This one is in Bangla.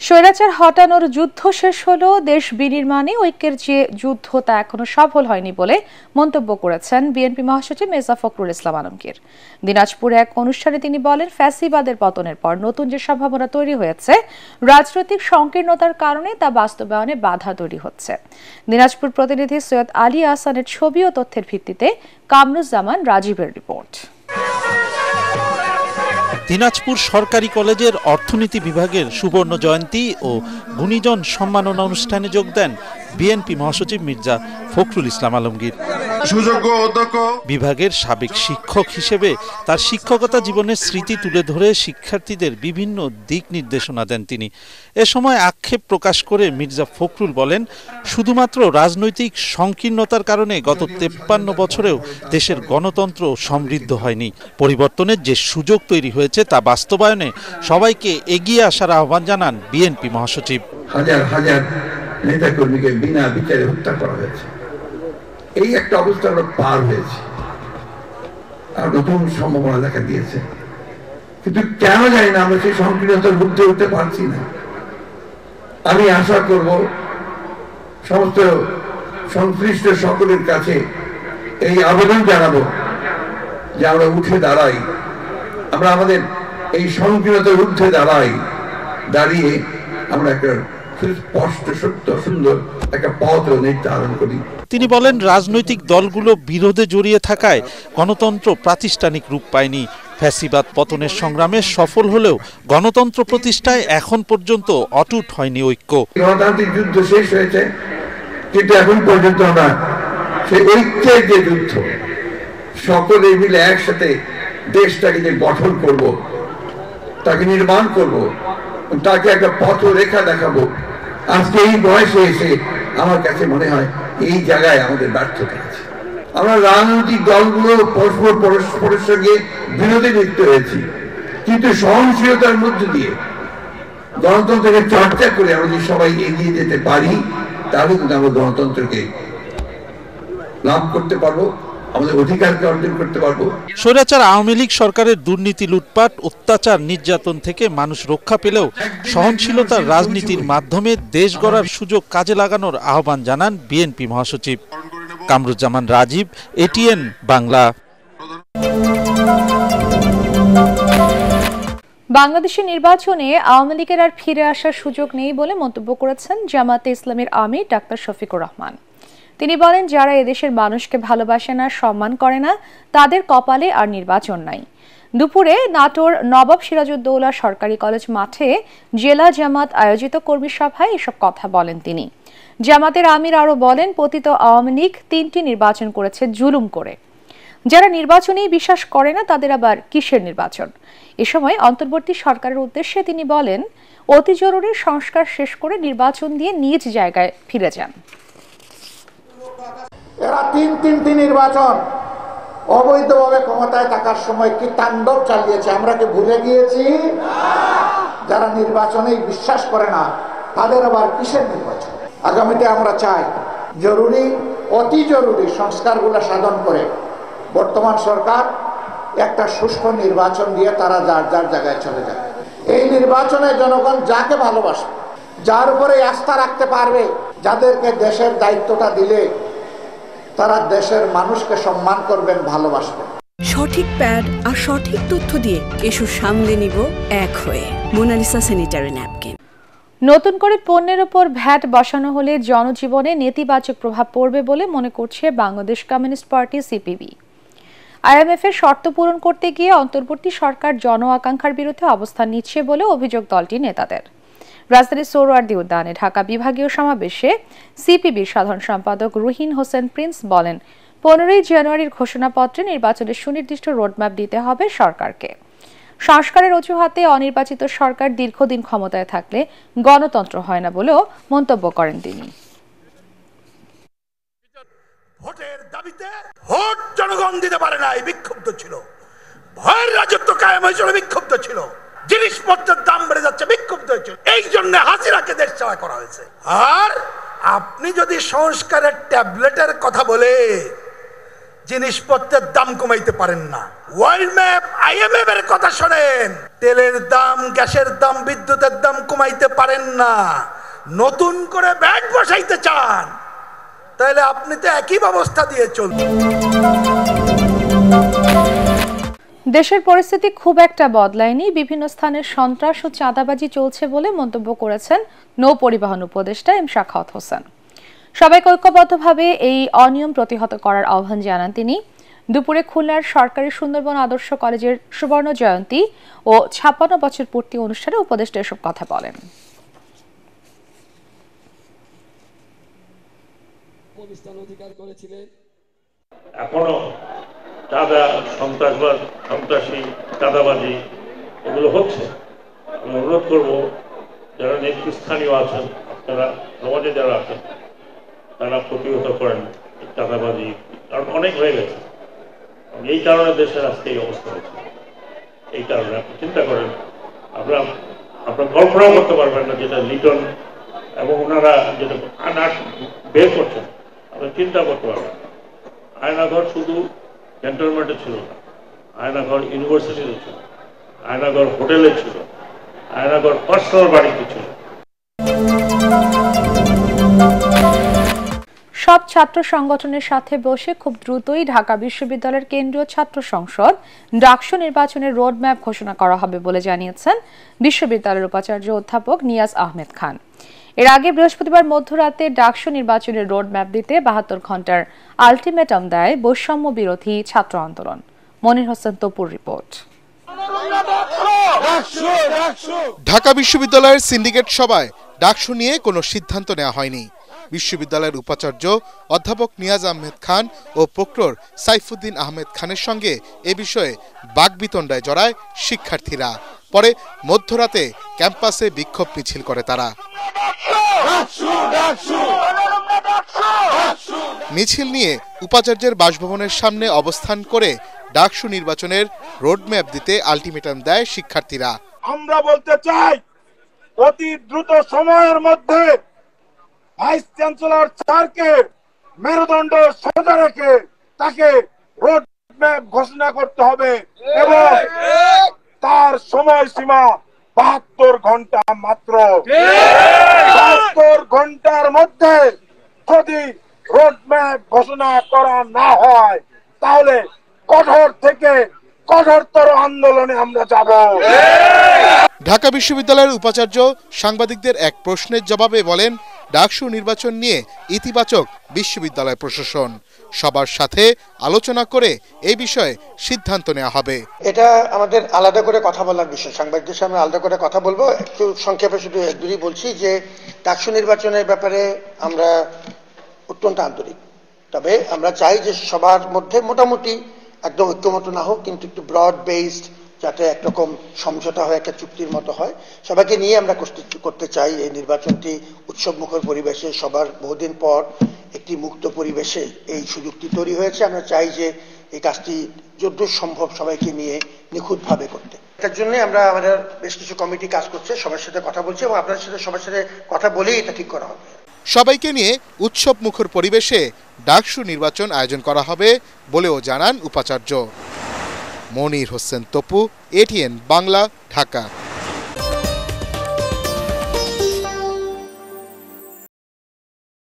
স্বৈরাচার হটানোর যুদ্ধ শেষ হলো, দেশ বিনির্মাণে ঐক্যের যে যুদ্ধ তা এখনো সফল হয়নি বলে মন্তব্য করেছেন বিএনপি মহাসচিব মির্জা ফখরুল ইসলাম আলমগীর। দিনাজপুরে এক অনুষ্ঠানে তিনি বলেন, ফ্যাসিবাদের পতনের পর নতুন যে সম্ভাবনা তৈরি হয়েছে, রাজনৈতিক সংকীর্ণতার কারণে তা বাস্তবায়নে বাধা তৈরি হচ্ছে। দিনাজপুর প্রতিনিধি সৈয়দ আলী আহসানের ছবি ও তথ্যের ভিত্তিতে কামরুজ্জামান রাজীবের রিপোর্ট। দিনাজপুর সরকারি কলেজের অর্থনীতি বিভাগের সুবর্ণ জয়ন্তী ও গুণীজন সম্মাননা অনুষ্ঠানে যোগ দেন বিএনপি মহাসচিব মির্জা ফখরুল ইসলাম আলমগীর। বিভাগের সাবেক শিক্ষক হিসেবে তার শিক্ষকতা জীবনের স্মৃতি তুলে ধরে শিক্ষার্থীদের বিভিন্ন দিক নির্দেশনা দেন তিনি। এ সময় আক্ষেপ প্রকাশ করে মির্জা ফখরুল বলেন, শুধুমাত্র রাজনৈতিক সংকীর্ণতার কারণে গত 53 বছরেও দেশের গণতন্ত্র সমৃদ্ধ হয়নি। পরিবর্তনের যে সুযোগ তৈরি হয়েছে তা বাস্তবায়নে সবাইকে এগিয়ে আসার আহ্বান জানান বিএনপি মহাসচিব। হাজার হাজার নেতাকর্মীকে বিনা বিচারে হত্যা করা হয়েছে, এই একটা অবস্থা আমরা পার হয়েছে, আর নতুন সম্ভাবনা দেখা দিয়েছে, কিন্তু কেন জানি না আমরা সেই সংকীর্ণতার মুক্ত হতে পারছি না। আমি আশা করব সমস্ত সংশ্লিষ্ট সকলের কাছে এই আবেদন জানাবো যে আমরা উঠে দাঁড়াই, আমরা আমাদের এই সংকীর্ণতার ঊর্ধ্বে দাঁড়িয়ে আমরা একটা স্পষ্ট সত্য সুন্দর একটা পথ নির্ধারণ করি। তিনি বলেন, রাজনৈতিক দলগুলো বিরোধে জড়িয়ে থাকায় গণতন্ত্র প্রাতিষ্ঠানিক রূপ পায়নি। ফ্যাসিবাদ পতনের সংগ্রামে সফল হলেও গণতন্ত্র প্রতিষ্ঠায় এখন পর্যন্ত অটুট হয়নি ঐক্য। গণতান্ত্রিক যুদ্ধ শেষ হয়েছে, কিন্তু এখন পর্যন্ত আমরা সেই ঐক্যের যে যুদ্ধ, সকলে মিলে একসাথে দেশটাকে যে গঠন করব, তাকে নির্মাণ করব, তাকে একটা পথরেখা দেখাবো, আজকে এই বয়সে এসে আমার কাছে মনে হয় এই জায়গায় আমাদের ব্যর্থতা আছে। আমরা রাজনৈতিক দলগুলো পরস্পরের সঙ্গে বিরোধে লিপ্ত হয়েছি, কিন্তু সহনশীলতার মধ্য দিয়ে গণতন্ত্রকে চর্চা করে আমরা যদি সবাই এগিয়ে যেতে পারি, তাহলে কিন্তু আমরা গণতন্ত্রকে লাভ করতে পারবো, আমাদের অধিকারকে অর্জন করতে পারবো। স্বৈরাচার আওয়ামী লীগ সরকারের দুর্নীতি, লুটপাট, অত্যাচার, নির্যাতন থেকে মানুষ রক্ষা পেলেও সহনশীলতার রাজনীতির মাধ্যমে দেশ গড়ার সুযোগ কাজে লাগানোর আহ্বান জানান বিএনপি মহাসচিব। কামরুজ্জামান রাজীব, এটিএন বাংলা। বাংলাদেশের নির্বাচনে আওয়ামী লীগের আর ফিরে আসার সুযোগ নেই বলে মন্তব্য করেছেন জামাতে ইসলামীর আমির ডাক্তার শফিকুর রহমান। তিনি বলেন, যারা এদেশের মানুষকে ভালোবাসে না, সম্মান করে না, তাদের কপালে আর নির্বাচন নাই। দুপুরে নাটোর নবাব সিরাজউদ্দৌলা সরকারি কলেজ মাঠে জেলা জামাত আয়োজিত কর্মী সভায় এসব কথা বলেন তিনি। জামাতের আমির আরও বলেন, পতিত আওয়ামী লীগ 3টি নির্বাচন করেছে জুলুম করে। যারা নির্বাচনেই বিশ্বাস করে না, তাদের আবার কিসের নির্বাচন? এ সময় অন্তর্বর্তী সরকারের উদ্দেশ্যে তিনি বলেন, অতি জরুরি সংস্কার শেষ করে নির্বাচন দিয়ে নিজ জায়গায় ফিরে যান। এরা তিনটি নির্বাচন অবৈধভাবে ক্ষমতায় থাকার সময় কি তাণ্ডব চালিয়েছে, আমরা কি ভুলে গিয়েছি? যারা নির্বাচনেই বিশ্বাস করে না, তাদের আবার কিসের নির্বাচন? আগামীতে আমরা চাই জরুরি, অতি জরুরি সংস্কারগুলো সাধন করে বর্তমান সরকার একটা সুষ্ঠু নির্বাচন দিয়ে তারা যার যার জায়গায় চলে যায়। এই নির্বাচনে জনগণ যাকে ভালোবাসে, যার উপরে আস্থা রাখতে পারবে, যাদেরকে দেশের দায়িত্বটা দিলে তারা দেশের মানুষকে সম্মান করবেন, ভালোবাসবেন। সঠিক প্যাড আর সঠিক তথ্য দিয়ে এসব সামলে নিব এক হয়ে। Monalisa sanitary napkin. নতুন করে পণ্যের উপর ভ্যাট বসানো হলে জনজীবনে নেতিবাচক প্রভাব পড়বে বলে মনে করছে Bangladesh communist party CPB. IMF এর শর্ত পূরণ করতে গিয়ে অন্তর্বর্তী সরকার জন আকাঙ্ক্ষার বিরুদ্ধে অবস্থান নিচ্ছে বলে অভিযোগ দলটির নেতাদের। রাজধানীর সোহরাওয়ার্দী উদ্যানে ঢাকা বিভাগীয় সমাবেশে সিপিবির সাধারণ সম্পাদক রুহিন হোসেন প্রিন্স বলেন, 15ই জানুয়ারির ঘোষণাপত্রে নির্বাচনের সুনির্দিষ্ট রোডম্যাপ দিতে হবে সরকারকে। সংস্কারের অজুহাতে অনির্বাচিত সরকার দীর্ঘদিন ক্ষমতায় থাকলে গণতন্ত্র হয় না বলেও মন্তব্য করেন তিনি। ভোটের দাবিতে ভোট জনগণ দিতে পারে নাই, বিক্ষুব্ধ ছিল। ভয়ের রাজত্ব কায়েম হয়েছিল, বিক্ষুব্ধ ছিল। জিনিসপত্রের দাম বেড়ে যাচ্ছে, বিক্ষুব্ধ হয়েছিল। এই জন্য হাসিনাকে দেশ সেবা করা হয়েছে। আর আপনি যদি সংস্কারের ট্যাবলেটের কথা বলে জিনিসপত্রের দাম কমাইতে পারেন না। ওয়ার্ল্ড ম্যাপ IMF এর কথা শোনেন, তেলের দাম, গ্যাসের দাম, বিদ্যুতের দাম কমাইতে পারেন না, নতুন করে ব্যাট বসাইতে চান, তাহলে আপনি তো একই ব্যবস্থা দিয়ে চলবেন। দেশের পরিস্থিতি খুব একটা বদলায়নি, বিভিন্ন স্থানে সন্ত্রাস ও চাঁদাবাজি চলছে বলে মন্তব্য করেছেন নৌ পরিবহন উপদেষ্টা এম শাখাওয়াত হোসেন। সবাইকে ঐক্যবদ্ধভাবে এই অনিয়ম প্রতিহত করার আহ্বান জানান তিনি। দুপুরে খুলনার সরকারি সুন্দরবন আদর্শ কলেজের সুবর্ণ জয়ন্তী ও ৫৬ বছর পূর্তি অনুষ্ঠানে উপদেষ্টা এসব কথা বলেন। এখনো চাঁদা, সন্ত্রাসবাদ, সন্ত্রাসী, চাঁদাবাজি এগুলো হচ্ছে। আমি অনুরোধ করব যারা নেতৃস্থানীয় আছেন, আপনারা সমাজে যারা আছেন, তারা প্রতিহত করেন চাঁদাবাজি, কারণ অনেক হয়ে গেছে। এই কারণে দেশের আজকে এই অবস্থা হয়েছে। এই কারণে আপনি চিন্তা করেন, আপনার কল্পনাও করতে পারবেন না যেটা লিটন এবং ওনারা যেটা বের করছেন, আপনি চিন্তা করতে পারবেন। আয়নাঘর শুধু ক্যান্টনমেন্টে ছিল না, আয়নাঘর ইউনিভার্সিটিতে ছিল, আয়নাঘর হোটেলে ছিল, আয়নাঘর পার্সোনাল বাড়িতে ছিল। সব ছাত্র সংগঠনের সাথে বসে খুব দ্রুতই ঢাকা বিশ্ববিদ্যালয়ের কেন্দ্রীয় ছাত্র সংসদ ডাকসু নির্বাচনের রোডম্যাপ ঘোষণা করা হবে বলে জানিয়েছেন বিশ্ববিদ্যালয়ের উপাচার্য অধ্যাপক নিয়াজ আহমেদ খান। এর আগে বৃহস্পতিবার মধ্যরাতে ডাকসু নির্বাচনের রোডম্যাপ দিতে ৭২ ঘন্টার আলটিমেটাম দেয় বৈষম্য বিরোধী ছাত্র আন্দোলন। মনির হোসেন তপুর রিপোর্ট। ঢাকা বিশ্ববিদ্যালয়ের সিন্ডিকেট সভায় ডাকসু নিয়ে কোনো সিদ্ধান্ত নেওয়া হয়নি। বিশ্ববিদ্যালয়ের উপাচার্য অধ্যাপক নিয়াজ আহমেদ খান ও প্রক্টর সাইফুদ্দিন আহমেদ খানের সঙ্গে এ বিষয়ে বাকবিতণ্ডায় জড়ায় শিক্ষার্থীরা। পরে মধ্যরাতে ক্যাম্পাসে বিক্ষোভ মিছিল করে তারা। মিছিল নিয়ে উপাচার্যের বাসভবনের সামনে অবস্থান করে ডাকসু নির্বাচনের রোডম্যাপ দিতে আলটিমেটাম দেয় শিক্ষার্থীরা। আমরা বলতে চাই, অতি দ্রুত সময়ের মধ্যে ভাইস চ্যান্সেলর স্যারকে মেরুদণ্ড সোজা রেখে তাকে রোডম্যাপ ঘোষণা করতে হবে এবং তার সময়সীমা ৭২ ঘন্টা মাত্র। ৭২ ঘন্টার মধ্যে যদি রোডম্যাপ ঘোষণা করা না হয়, তাহলে কঠোর থেকে কঠোরতর আন্দোলনে আমরা যাব। ঢাকা বিশ্ববিদ্যালয়ের উপাচার্য সাংবাদিকদের এক প্রশ্নের জবাবে বলেন, ডাকসু নির্বাচন নিয়ে ইতিবাচক বিশ্ববিদ্যালয় প্রশাসন, সবার সাথে আলোচনা করে এই বিষয়ে সিদ্ধান্ত নেওয়া হবে। এটা আমাদের আলাদা করে কথা বলার বিষয়, সাংবাদিকদের সামনে আলাদা করে কথা বলবো। একটু সংক্ষেপে শুধু একদূরই বলছি যে ডাকসু নির্বাচনের ব্যাপারে আমরা অত্যন্ত আন্তরিক। তবে আমরা চাই যে সবার মধ্যে মোটামুটি একদম ঐক্যমত না হোক, কিন্তু একটু ব্রড বেসড, যাতে একরকম সমঝোতা হয়, একটা চুক্তির মতো হয়। সবাইকে নিয়ে আমরা করতে চাই এই নির্বাচনটি উৎসবমুখর পরিবেশে, সবার বহুদিন পর একটি মুক্ত পরিবেশে এই সুযোগটি তৈরি হয়েছে। আমরা চাই যে এই কাজটি যতদূর সম্ভব সবাইকে নিয়ে নিখুঁতভাবে করতে। এটার জন্য আমরা আমাদের বেশ কিছু কমিটি কাজ করছে, সবার সাথে কথা বলছি এবং আপনাদের সাথে সবার সাথে কথা বলেই এটা ঠিক করা হবে। সবাইকে নিয়ে উৎসবমুখর পরিবেশে ডাকসু নির্বাচন আয়োজন করা হবে বলেও জানান উপাচার্য। মনির হোসেন তপু, ATN বাংলা, ঢাকা।